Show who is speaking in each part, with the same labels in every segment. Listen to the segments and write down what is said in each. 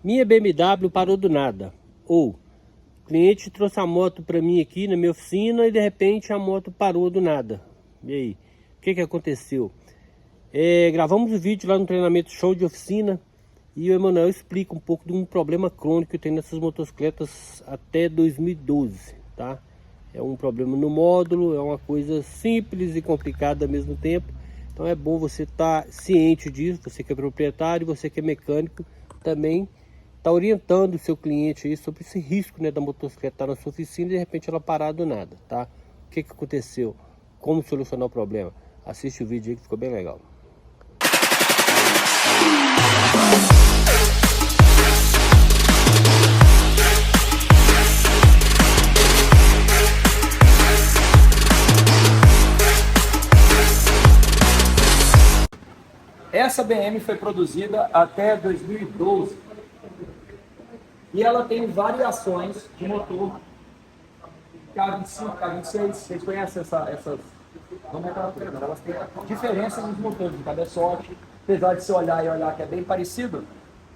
Speaker 1: Minha BMW parou do nada. Ou, o cliente trouxe a moto para mim aqui na minha oficina e de repente a moto parou do nada. E aí? O que aconteceu? Gravamos um vídeo lá no treinamento show de oficina e o Emanuel explica um pouco de um problema crônico que tem nessas motocicletas até 2012, tá? É um problema no módulo, é uma coisa simples e complicada ao mesmo tempo. Então é bom você estar ciente disso, você que é proprietário, você que é mecânico, também está orientando o seu cliente aí sobre esse risco, né, da motocicleta estar na sua oficina e de repente ela parar do nada, tá? O que aconteceu? Como solucionar o problema? Assiste o vídeo aí que ficou bem legal.
Speaker 2: Essa BM foi produzida até 2012 e ela tem variações de motor K25, K26. Vocês conhecem essas nomenclaturas? Elas têm diferença nos motores de cabeçote, apesar de você olhar e olhar que é bem parecido.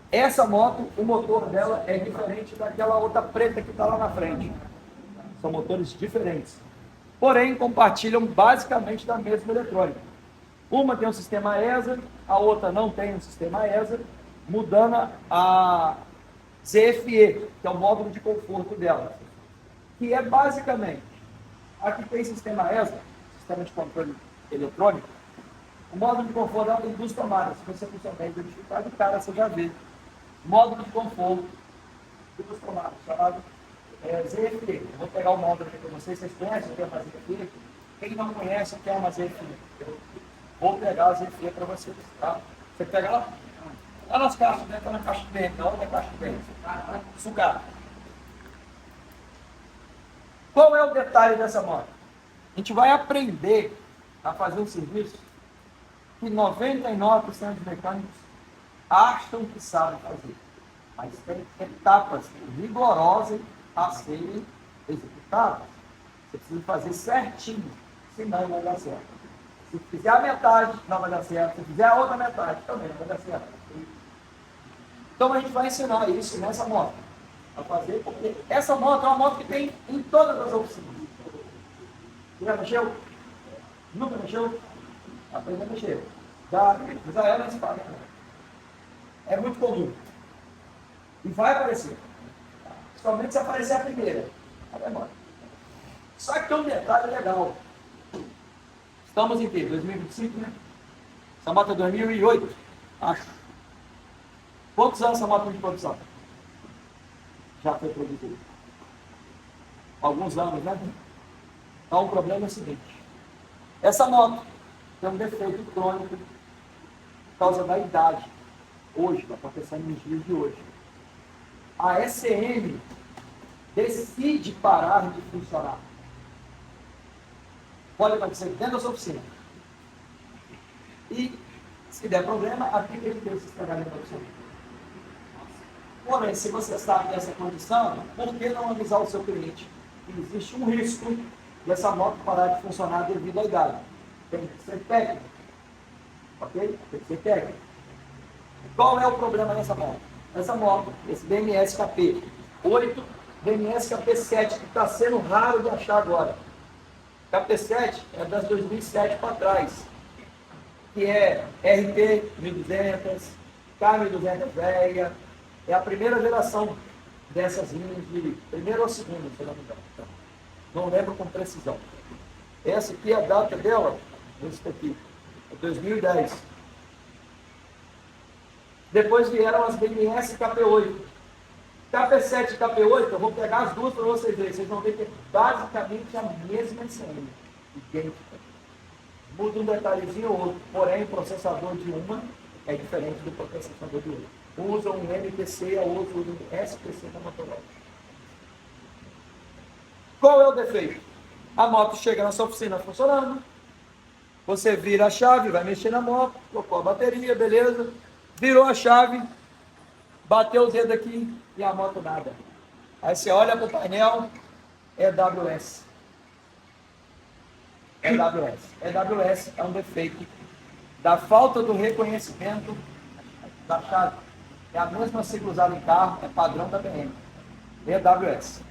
Speaker 2: Essa moto, o motor dela é diferente daquela outra preta que está lá na frente. São motores diferentes, porém compartilham basicamente da mesma eletrônica. Uma tem um sistema ESA, a outra não tem um sistema ESA, mudando a ZFE, que é o módulo de conforto dela, que é basicamente, aqui tem sistema ESA, sistema de controle eletrônico, o módulo de conforto dela tem duas tomadas, se você puxar bem identificado, de cara você já vê. Módulo de conforto, duas tomadas, chamado ZFE. Eu vou pegar o módulo aqui para vocês conhecem o que é uma ZFE? Quem não conhece o que é uma ZFE? Vou pegar a ZFE para vocês, tá? Você pega lá, lá nas caixas, né? Tá na caixa de dentro, na outra caixa de dentro. Sugar. Qual é o detalhe dessa moto? A gente vai aprender a fazer um serviço que 99% dos mecânicos acham que sabem fazer. Mas tem etapas rigorosas a serem executadas. Você precisa fazer certinho, senão não vai dar certo. Se fizer a metade, não vai dar certo. Se fizer a outra metade, também não vai dar certo. Então a gente vai ensinar isso nessa moto a fazer, porque essa moto é uma moto que tem em todas as oficinas. Você já mexeu? Nunca mexeu? Aprende a mexer. Já usa ela nesse papo. É muito comum. E vai aparecer. Principalmente se aparecer a primeira. Vai embora. Só que tem um detalhe legal. Estamos em que? 2025, né? Essa moto é 2008, acho. Quantos anos essa moto tem de produção? Já foi produzida. Alguns anos, né? Então o problema é o seguinte. Essa moto tem um defeito crônico por causa da idade. Hoje, está acontecendo nos dias de hoje. A SM decide parar de funcionar. Pode acontecer dentro da sua oficina. E, se der problema, aqui tem que ter esse trabalho para você. Porém, se você está nessa condição, por que não avisar o seu cliente que existe um risco dessa moto parar de funcionar devido à idade? Tem que ser técnico. Ok? Tem que ser técnico. Qual é o problema dessa moto? Essa moto, esse BMS KP 8, BMS KP 7, que está sendo raro de achar agora. KP7 é das 2007 para trás, que é RT 1200, K1200 velha, é a primeira geração dessas linhas de primeira ou segunda, se não me engano. Não lembro com precisão. Essa aqui é a data dela, esse aqui, é 2010. Depois vieram as BMS KP8. KP7 e KP8, eu vou pegar as duas para vocês verem. Vocês vão ver que é basicamente a mesma ICM. Idêntica. Muda um detalhezinho ou outro. Porém, o processador de uma é diferente do processador do outro. Um usa um MPC, a outra usa um SPC da Motorola. Qual é o defeito? A moto chega na sua oficina funcionando. Você vira a chave, vai mexer na moto, colocou a bateria, beleza. Virou a chave, bateu o dedo aqui e a moto nada. Aí você olha para o painel, EWS. EWS é um defeito da falta do reconhecimento da chave. É a mesma sigla usada em carro, é padrão da BM. EWS.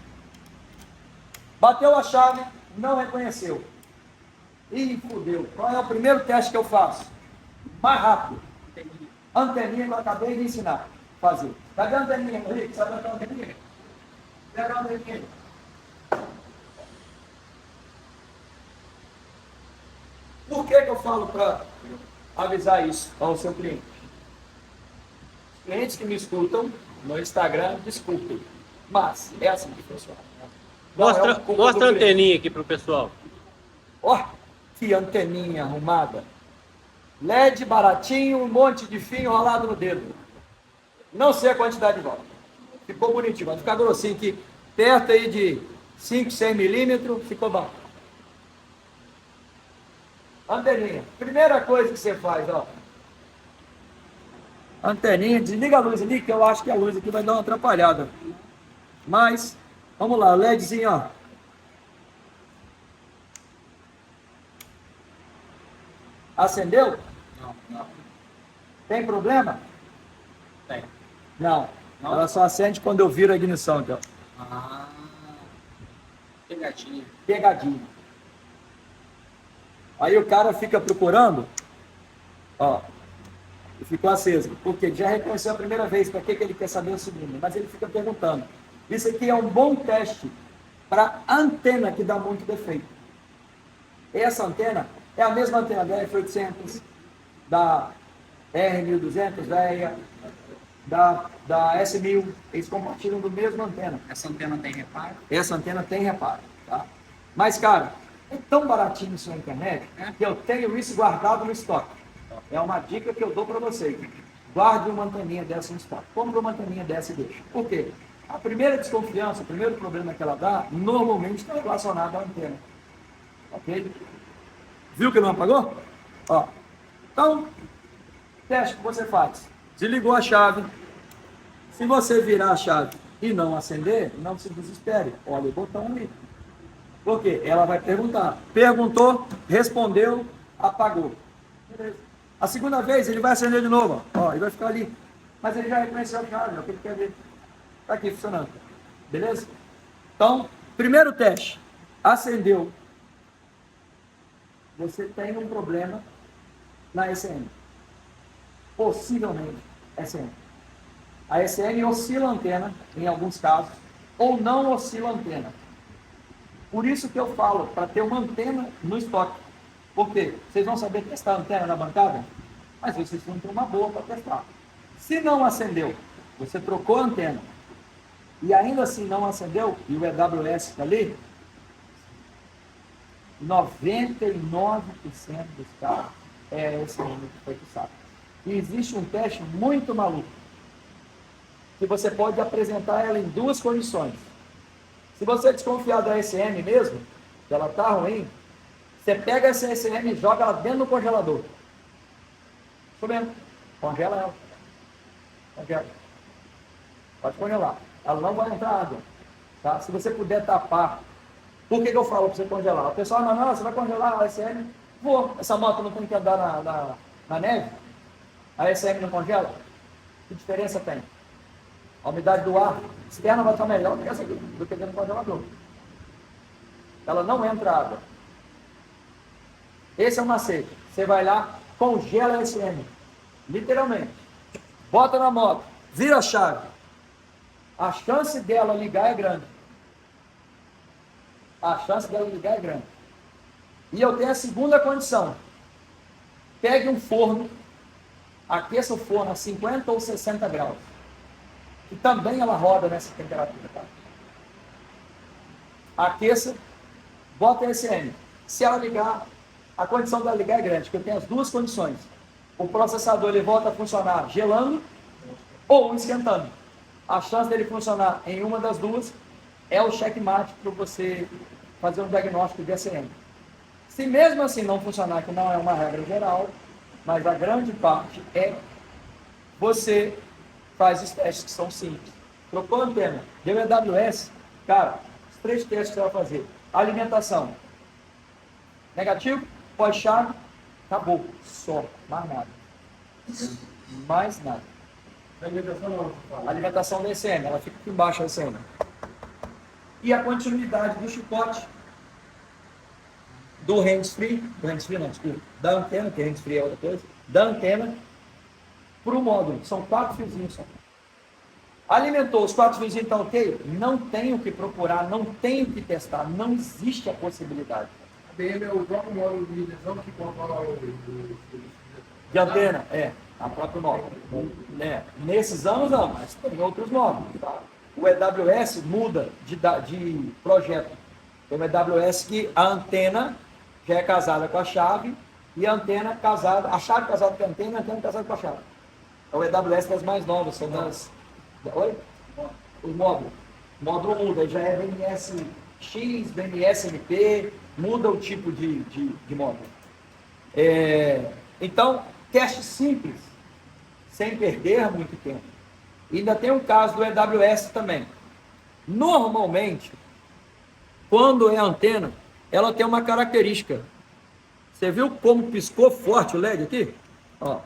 Speaker 2: Bateu a chave, não reconheceu. Ih, fudeu. Qual é o primeiro teste que eu faço? Mais rápido. Anteninha que eu acabei de ensinar. Fazer. Cadê a anteninha, Henrique? Sabe onde é a anteninha? Pega a anteninha. Por que eu falo para avisar isso ao seu cliente? Os clientes que me escutam no Instagram, desculpem. Mas é assim que funciona.
Speaker 1: Mostra a anteninha aqui pro pessoal.
Speaker 2: Ó, que anteninha arrumada. LED baratinho, um monte de fio enrolado no dedo. Não sei a quantidade de volta. Ficou bonitinho, vai ficar grossinho aqui. Perto aí de 5, 6 milímetros, ficou bom. Anteninha. Primeira coisa que você faz, ó. Anteninha, desliga a luz ali, que eu acho que a luz aqui vai dar uma atrapalhada. Mas, vamos lá, LEDzinho, ó. Acendeu?
Speaker 3: Não.
Speaker 2: Tem problema?
Speaker 3: Tem.
Speaker 2: Não.
Speaker 3: Não?
Speaker 2: Ela só acende quando eu viro a ignição, então.
Speaker 3: Ah, pegadinha.
Speaker 2: Pegadinha. Aí o cara fica procurando, ó, e ficou aceso. Porque já reconheceu a primeira vez, para que ele quer saber o segundo? Mas ele fica perguntando. Isso aqui é um bom teste para antena que dá muito defeito. Essa antena é a mesma antena da F800, da R1200, velha, da S1000. Eles compartilham do mesmo antena.
Speaker 3: Essa antena tem reparo?
Speaker 2: Essa antena tem reparo, tá? Mas, cara, é tão baratinho isso na internet que eu tenho isso guardado no estoque. É uma dica que eu dou para vocês. Guarde uma anteninha dessa no estoque. Compre uma anteninha dessa e deixa. Por quê? A primeira desconfiança, o primeiro problema que ela dá, normalmente está relacionado à antena. Ok? Viu que não apagou? Ó. Então, teste que você faz. Desligou a chave. Se você virar a chave e não acender, não se desespere. Olha o botão ali. Por quê? Ela vai perguntar. Perguntou, respondeu, apagou. Beleza. A segunda vez ele vai acender de novo. Ó, ele vai ficar ali. Mas ele já reconheceu a chave, é o que ele quer ver. Está aqui funcionando. Beleza? Então, primeiro teste. Acendeu. Você tem um problema na SM. Possivelmente SM. A SM oscila a antena, em alguns casos, ou não oscila a antena. Por isso que eu falo, para ter uma antena no estoque. Por quê? Vocês vão saber testar a antena na bancada? Mas vocês vão ter uma boa para testar. Se não acendeu, você trocou a antena, e ainda assim não acendeu, e o EWS está ali, 99% dos casos é esse número que foi fixado. E existe um teste muito maluco, que você pode apresentar ela em duas condições. Se você desconfiar da SM mesmo, que ela está ruim, você pega essa SM e joga ela dentro do congelador. Isso mesmo. Congela ela. Congela. Pode congelar. Ela não vai entrar água. Tá? Se você puder tapar. Por que eu falo para você congelar? O pessoal fala, não, você vai congelar a SM? Vou. Essa moto não tem que andar na neve? A SM não congela? Que diferença tem? A umidade do ar externa vai estar melhor do que essa aqui, do que dentro do congelador. Ela não entra água. Esse é o macete. Você vai lá, congela a SM. Literalmente. Bota na moto, vira a chave. A chance dela ligar é grande. A chance dela ligar é grande. E eu tenho a segunda condição. Pegue um forno, aqueça o forno a 50 ou 60 graus. E também ela roda nessa temperatura. Tá? Aqueça, bota a SM. Se ela ligar, a condição dela ligar é grande, porque eu tenho as duas condições. O processador ele volta a funcionar gelando ou esquentando. A chance dele funcionar em uma das duas é o checkmate para você fazer um diagnóstico de SM. Se mesmo assim não funcionar, que não é uma regra geral, mas a grande parte é você faz os testes que são simples. Trocou a antena, deu EWS, cara, os 3 testes que você vai fazer. Alimentação. Negativo, pós-chave, acabou. Só, mais nada. Mais nada. A alimentação da ECM, ela fica aqui embaixo da ECM. E a continuidade do chicote do hands-free não, desculpa, da antena, que hands-free é outra coisa, da antena para o módulo. São 4 fiozinhos só. Alimentou, os 4 fiozinhos estão ok? Não tem o que procurar, não tem o que testar, não existe a possibilidade.
Speaker 4: A BM é o próprio módulo de ligação que controla o...
Speaker 2: De antena, a própria módulo. Nesses anos não, mas tem outros módulos. Tá? O EWS muda de projeto. Tem o EWS que a antena já é casada com a chave e a antena casada, a chave casada com a antena casada com a chave. É o EWS das mais novas, são das... Oi? O módulo. O módulo muda, já é BMS X, BMS MP, muda o tipo de módulo. Então, teste simples, sem perder muito tempo. E ainda tem o caso do EWS também. Normalmente, quando é antena, ela tem uma característica. Você viu como piscou forte o LED aqui? Ó.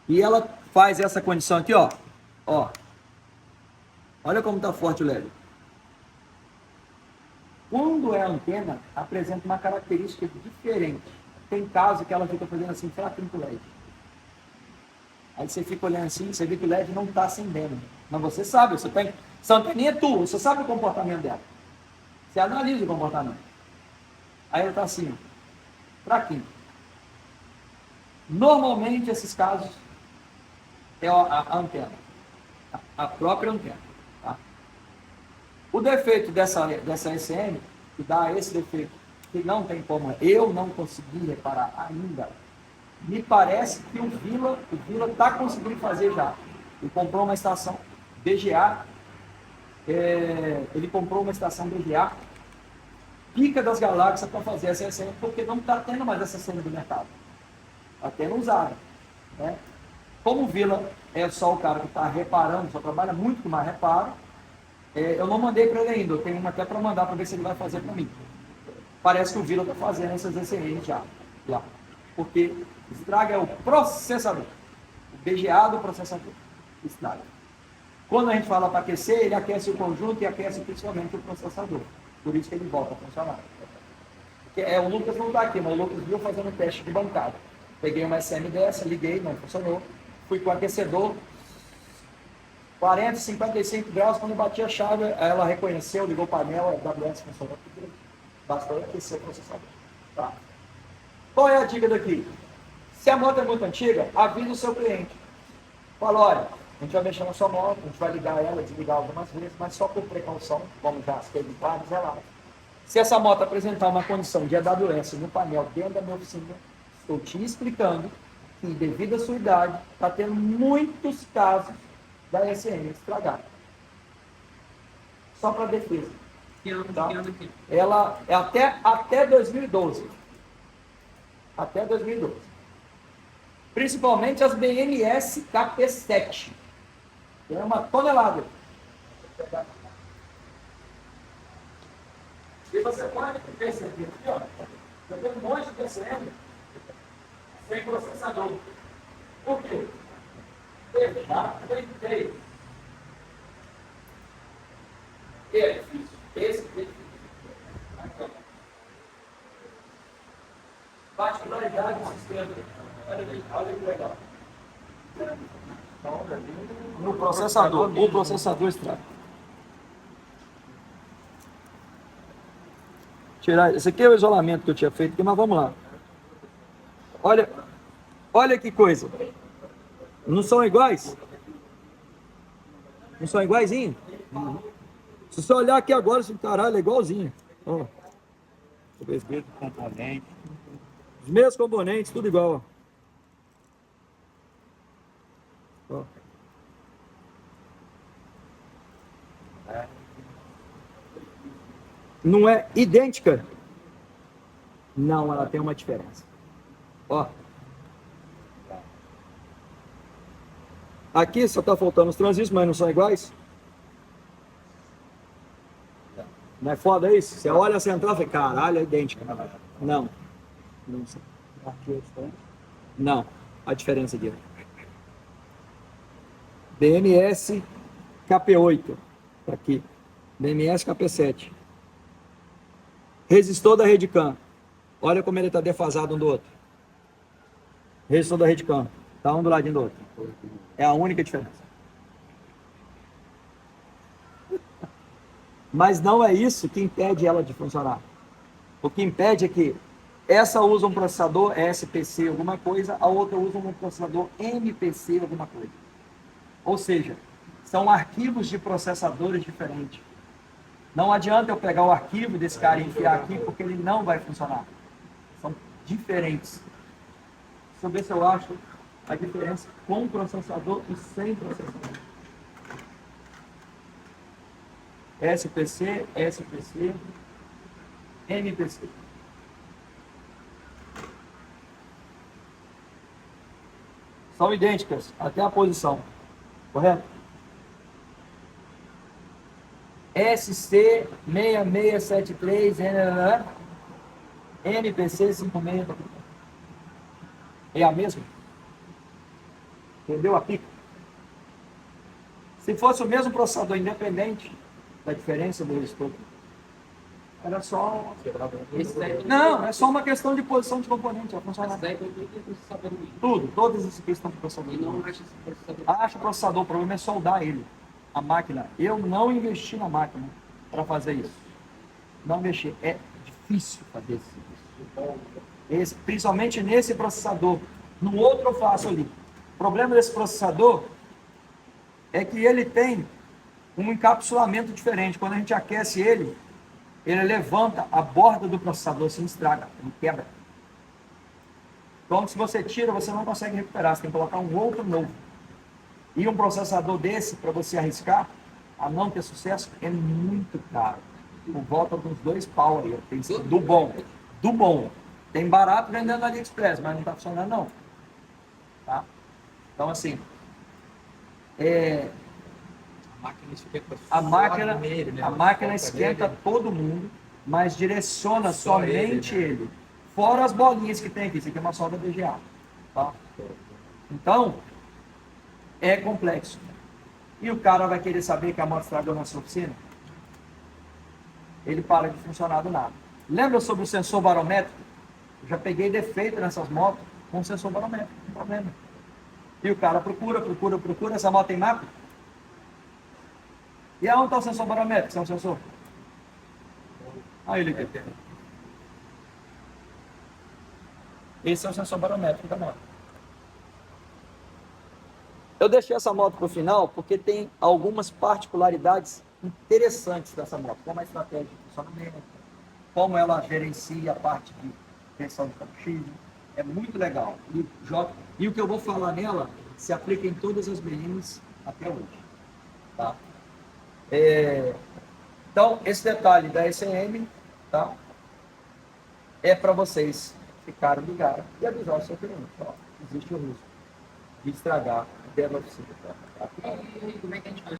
Speaker 2: E ela faz essa condição aqui, ó. Ó. Olha como está forte o LED. Quando é antena, apresenta uma característica diferente. Tem caso que ela fica fazendo assim, fraquinho com o LED. Aí você fica olhando assim, você vê que o LED não está acendendo. Mas você sabe, essa anteninha é tua, você sabe o comportamento dela. Você analisa o comportamento. Aí ela está assim, fraquinho. Normalmente, esses casos, é a antena. A própria antena. Tá? O defeito dessa ECM, que dá esse defeito, que não tem como, eu não consegui reparar ainda, me parece que o Vila está conseguindo fazer já. Ele comprou uma estação BGA, pica das galáxias para fazer essa ECM, porque não está tendo mais essa ECM do mercado. Está tendo usada. Né? Como o Vila é só o cara que está reparando, só trabalha muito com mais reparo, eu não mandei para ele ainda, eu tenho uma até para mandar para ver se ele vai fazer para mim. Parece que o Vila está fazendo essas ECM já, lá. Porque estraga é o processador, o BGA do processador, estraga. Quando a gente fala para aquecer, ele aquece o conjunto e aquece principalmente o processador. Por isso que ele volta a funcionar. O Lucas não está aqui, mas o Lucas viu fazendo um teste de bancada. Peguei uma SM dessa, liguei, não funcionou. Fui com o aquecedor, 40, 55 graus, quando eu bati a chave, ela reconheceu, ligou o painel, a AWS funcionou. Bastou aquecer o processador. Tá? Qual é a dica daqui? Se a moto é muito antiga, avisa o seu cliente. Fala, olha, a gente vai mexer na sua moto, a gente vai ligar ela, desligar algumas vezes, mas só por precaução, como já teve vários relatos. Se essa moto apresentar uma condição de AWS no painel dentro da minha oficina, estou te explicando que, devido à sua idade, está tendo muitos casos da ECM estragada. Só para defesa. Tá? Ela é até 2012. Até 2012. Principalmente as BMS KP7. Tem 1 tonelada. E você pode perceber aqui, ó, eu tenho um monte de ECM sem processador. Por quê? Ele já tem. É difícil. Esse é difícil. Particularidade do sistema. Olha que legal. No processador, o processador estraga. Tirar, esse aqui é o isolamento que eu tinha feito aqui, mas vamos lá. Olha que coisa. Não são iguais? Não são iguaizinhos? Se você olhar aqui agora, esse caralho é igualzinho. Ó. Os mesmos componentes, tudo igual. Ó. Não é idêntica? Não, ela tem uma diferença. Ó. Aqui só está faltando os transistores, mas não são iguais? Não é foda isso? Você olha a central e fala, caralho, é idêntica. Não. Não. Não. A diferença aqui. BMS KP8, tá aqui, BMS KP7. Resistor da Redcam, olha como ele está defasado um do outro. Resistor da Redcam, tá um do ladinho do outro. É a única diferença. Mas não é isso que impede ela de funcionar. O que impede é que essa usa um processador SPC alguma coisa, a outra usa um processador MPC alguma coisa. Ou seja, são arquivos de processadores diferentes. Não adianta eu pegar o arquivo desse cara e enfiar aqui, porque ele não vai funcionar. São diferentes. Deixa eu ver se eu acho a diferença com processador e sem processador. SPC, SPC, MPC. São idênticas, até a posição. Correto? SC6673, MPC 56. É a mesma? Entendeu a pica? Se fosse o mesmo processador independente da diferença do resistor, era só...
Speaker 3: Esse daí,
Speaker 2: Não, é só uma questão de posição de componente. Vai funcionar.
Speaker 3: esse daí tudo tem processador ruim.
Speaker 2: Tudo, todas essas questões de processador.
Speaker 3: E não acha esse processador.
Speaker 2: Acha o processador, o problema é soldar ele. A máquina. Eu não investi na máquina para fazer isso. Não mexer. É difícil fazer esse serviço. Principalmente nesse processador. No outro eu faço ali. O problema desse processador é que ele tem um encapsulamento diferente. Quando a gente aquece ele levanta a borda do processador, se estraga, ele quebra. Então, se você tira, você não consegue recuperar. Você tem que colocar um outro novo. E um processador desse, para você arriscar a não ter sucesso, é muito caro. Por volta dos 2 pau aí. Tem do bom. Do bom. Tem barato vendendo na AliExpress, mas não está funcionando não. Tá? Então, assim, a máquina esquenta todo mundo, mas direciona somente ele. Fora as bolinhas que tem aqui. Isso aqui é uma solda BGA. Tá? Então, é complexo. E o cara vai querer saber que a moto estragou na sua oficina? Ele para de funcionar do nada. Lembra sobre o sensor barométrico? Eu já peguei defeito nessas motos com o sensor barométrico, não tem problema. E o cara procura, essa moto tem mapa? E aonde está o sensor barométrico? Esse é um sensor? Aí ele aqui. Esse é o sensor barométrico da moto. Eu deixei essa moto para o final porque tem algumas particularidades interessantes dessa moto, como a estratégia de funcionamento, como ela gerencia a parte de pressão de combustível, é muito legal. E o que eu vou falar nela se aplica em todas as BMs até hoje. Tá? Então, esse detalhe da ECM, tá? É para vocês ficarem ligados e avisar o seu cliente. Ó, existe o risco de estragar dentro da oficina. Tá?
Speaker 3: E como é que a gente faz?